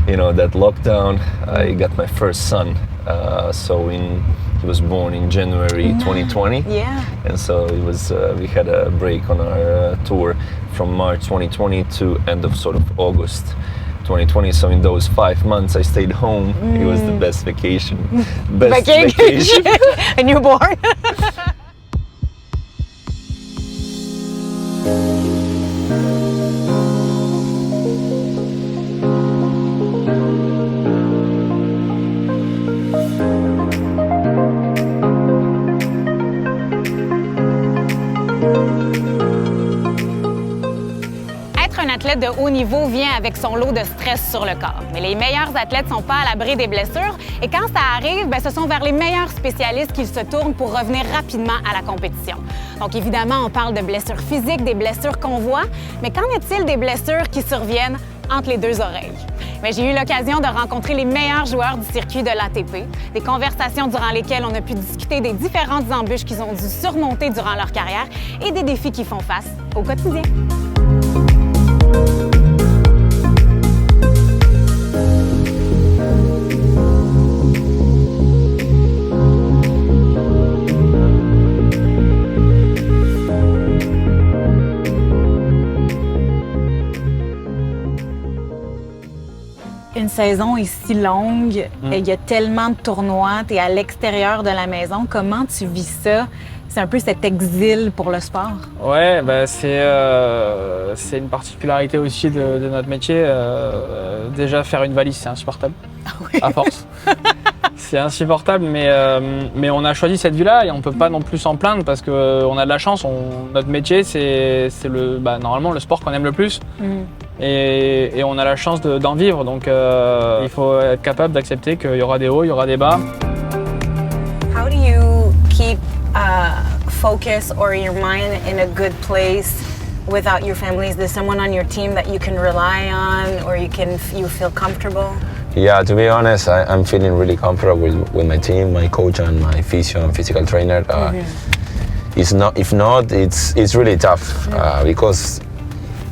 that lockdown, I got my first son. He was born in January 2020. Yeah. And so it was we had a break on our tour from March 2020 to end of sort of August 2020. So in those 5 months I stayed home. It was the best vacation. Best vacation. A newborn. Un athlète de haut niveau vient avec son lot de stress sur le corps. Mais les meilleurs athlètes ne sont pas à l'abri des blessures. Et quand ça arrive, ce sont vers les meilleurs spécialistes qu'ils se tournent pour revenir rapidement à la compétition. Donc évidemment, on parle de blessures physiques, des blessures qu'on voit. Mais qu'en est-il des blessures qui surviennent entre les deux oreilles? Mais j'ai eu l'occasion de rencontrer les meilleurs joueurs du circuit de l'ATP, des conversations durant lesquelles on a pu discuter des différentes embûches qu'ils ont dû surmonter durant leur carrière et des défis qu'ils font face au quotidien. Une saison est si longue, il y a tellement de tournois, tu es à l'extérieur de la maison. Comment tu vis ça? C'est un peu cet exil pour le sport. Ouais, c'est une particularité aussi de notre métier. Déjà, faire une valise, c'est insupportable. Ah oui. À force. C'est insupportable, mais on a choisi cette vie-là et on ne peut pas non plus s'en plaindre parce qu'on a de la chance. Notre métier, c'est normalement le sport qu'on aime le plus. Et on a la chance d'en vivre. Donc, il faut être capable d'accepter qu'il y aura des hauts, il y aura des bas. How do you keep focus or your mind in a good place without your family? Is there someone on your team that you can rely on or you feel comfortable? Yeah, to be honest, I'm feeling really comfortable with my team, my coach and my physio and physical trainer. If not, it's really tough because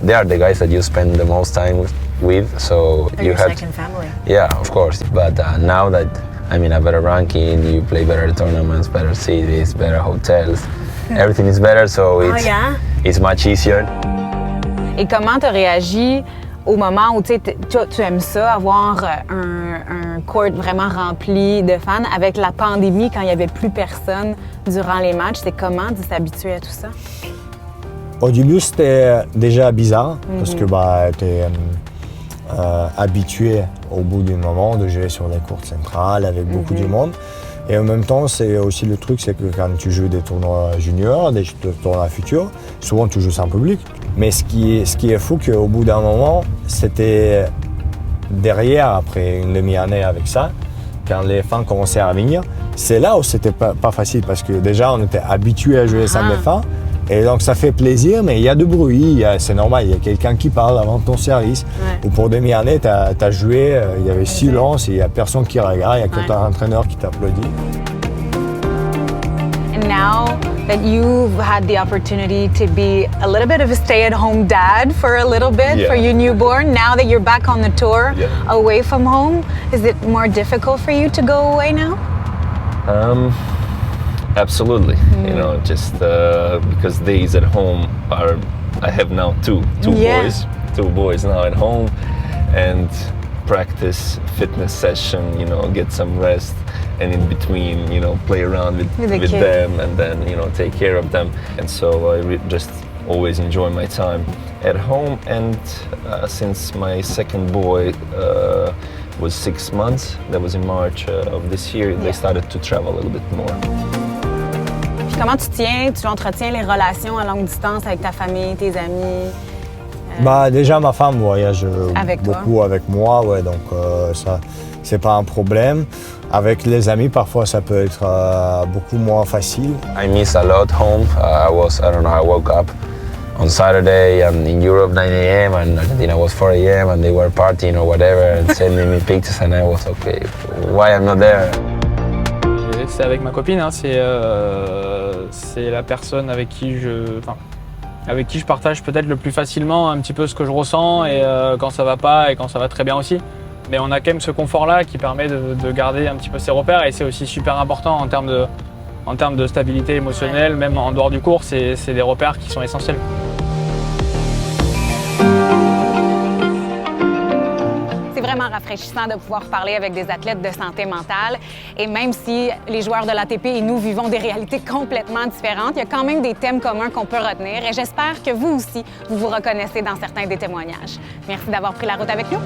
they are the guys that you spend the most time with. So They're your second family. Yeah, of course. But now that I'm in a better ranking, you play better tournaments, better cities, better hotels. Everything is better, so it's much easier. Et comment tu as réagi au moment où tu aimes ça, avoir un court vraiment rempli de fans avec la pandémie quand il n'y avait plus personne durant les matchs? C'est comment de s'habituer à tout ça? Au début, c'était déjà bizarre parce que tu es habitué au bout d'un moment de jouer sur les courts centrales avec beaucoup de monde. Et en même temps, c'est aussi le truc, c'est que quand tu joues des tournois juniors, des tournois futurs, souvent tu joues sans public. Mais ce qui est fou, qu'au bout d'un moment, c'était derrière, après une demi-année avec ça, quand les fans commençaient à venir, c'est là où c'était pas facile parce que déjà on était habitué à jouer sans les fans. Et donc ça fait plaisir, mais il y a du bruit, c'est normal, il y a quelqu'un qui parle avant ton service. Ou pour demi-année, tu as joué, il y avait silence, il n'y a personne qui regarde, il n'y a que ton entraîneur qui t'applaudit. And now that you've had the opportunity to be a little bit of a stay-at-home dad for a little bit for your newborn, now that you're back on the tour away from home, is it more difficult for you to go away now? Absolutely, just because days at home I have now two boys now at home, and practice, fitness session, get some rest, and in between, play around with them, and then, take care of them. And so I just always enjoy my time at home. And since my second boy was 6 months, that was in March of this year, they started to travel a little bit more. Puis comment tu entretiens les relations à longue distance avec ta famille, tes amis? Déjà, ma femme voyage beaucoup avec moi, donc ça, c'est pas un problème. Avec les amis, parfois, ça peut être beaucoup moins facile. I miss a lot home. I woke up on Saturday and in Europe 9 a.m. and Argentina was 4 a.m. and they were partying or whatever and sending me pictures and I was okay, why I'm not there? C'est avec ma copine, c'est la personne avec qui je partage peut-être le plus facilement un petit peu ce que je ressens et quand ça va pas et quand ça va très bien aussi. Mais on a quand même ce confort-là qui permet de garder un petit peu ses repères, et c'est aussi super important en termes de stabilité émotionnelle, même en dehors du cours, c'est des repères qui sont essentiels. C'est vraiment rafraîchissant de pouvoir parler avec des athlètes de santé mentale. Et même si les joueurs de l'ATP et nous vivons des réalités complètement différentes, il y a quand même des thèmes communs qu'on peut retenir. Et j'espère que vous aussi, vous vous reconnaissez dans certains des témoignages. Merci d'avoir pris la route avec nous.